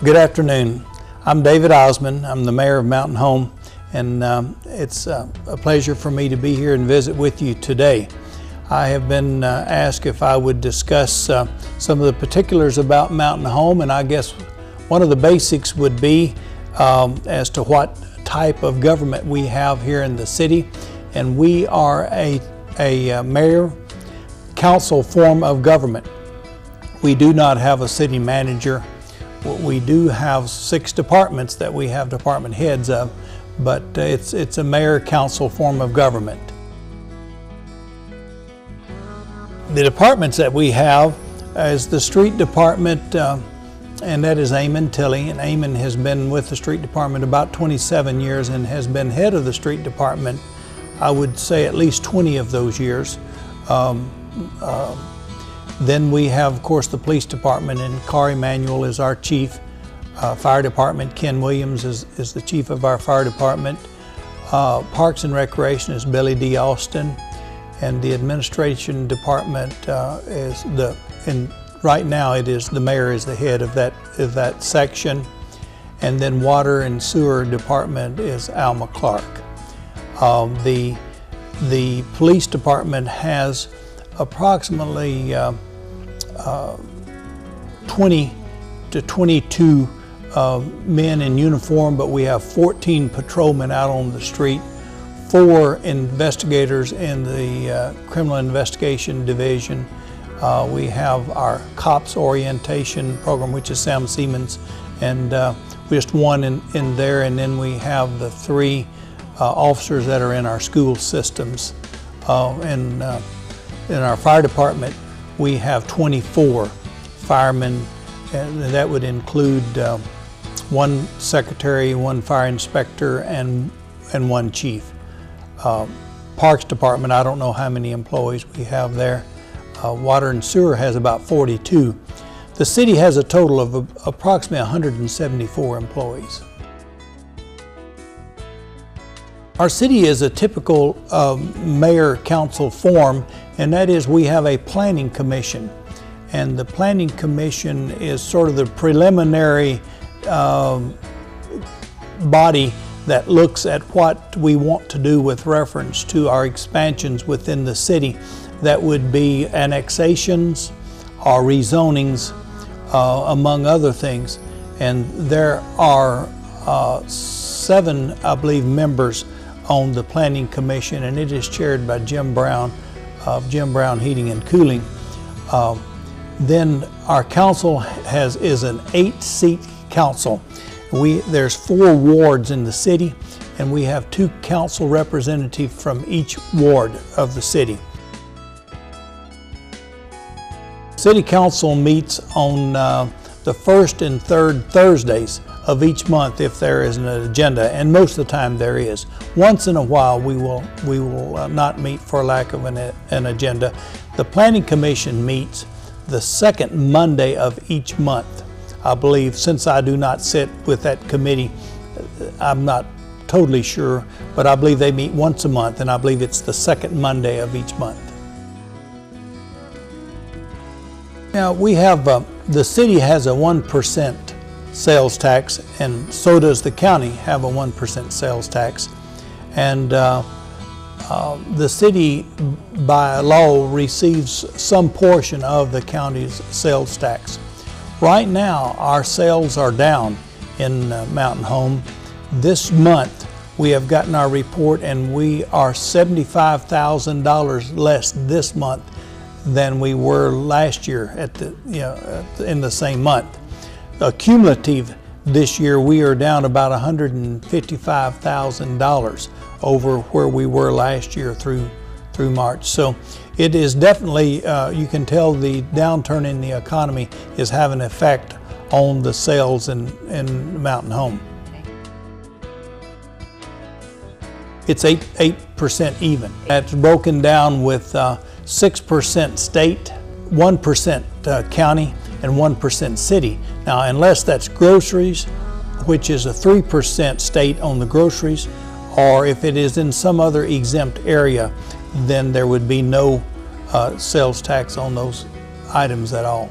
Good afternoon. I'm David Osmon. I'm the mayor of Mountain Home, and it's a pleasure for me to be here and visit with you today. I have been asked if I would discuss some of the particulars about Mountain Home, and I guess one of the basics would be as to what type of government we have here in the city. And we are a mayor council form of government. We do not have a city manager. We do have 6 departments that we have department heads of, but it's a mayor council form of government. The departments that we have is the street department, and that is Eamon Tilley. And Eamon has been with the street department about 27 years and has been head of the street department, I would say, at least 20 of those years. Then we have, of course, the police department, and Carr Emanuel is our chief. Fire department, Ken Williams is the chief of our fire department. Parks and Recreation is Billy D. Austin. And the administration department right now it is the mayor is the head of that section. And then water and sewer department is Alma Clark. The police department has approximately 20 to 22 men in uniform, but we have 14 patrolmen out on the street, 4 investigators in the criminal investigation division. We have our cops orientation program, which is Sam Siemens, and just 1 in there, and then we have the 3 officers that are in our school systems. And in our fire department, we have 24 firemen, and that would include 1 secretary, 1 fire inspector, and 1 chief. Parks department, I don't know how many employees we have there. Water and sewer has about 42. The city has a total of approximately 174 employees. Our city is a typical mayor council form, and that is we have a planning commission. And the planning commission is sort of the preliminary body that looks at what we want to do with reference to our expansions within the city. That would be annexations or rezonings, among other things. And there are 7, I believe, members on the Planning Commission, and it is chaired by Jim Brown of Jim Brown Heating and Cooling. Then our council is an 8-seat council. There's 4 wards in the city, and we have 2 council representatives from each ward of the city. City Council meets on the 1st and 3rd Thursdays of each month if there is an agenda, and most of the time there is. Once in a while we will not meet for lack of an agenda. The Planning Commission meets the 2nd Monday of each month. I believe, since I do not sit with that committee, I'm not totally sure, but I believe they meet once a month, and I believe it's the 2nd Monday of each month. Now we have, the city has a 1% sales tax, and so does the county have a 1% sales tax. And the city by law receives some portion of the county's sales tax. Right now our sales are down in Mountain Home. This month we have gotten our report, and we are $75,000 less this month than we were last year in the same month. Cumulative this year we are down about $155,000 over where we were last year through March. So it is definitely, you can tell the downturn in the economy is having an effect on the sales in Mountain Home. It's 8% even. That's broken down with 6% state, 1% county, and 1% city. Now, unless that's groceries, which is a 3% state on the groceries, or if it is in some other exempt area, then there would be no sales tax on those items at all.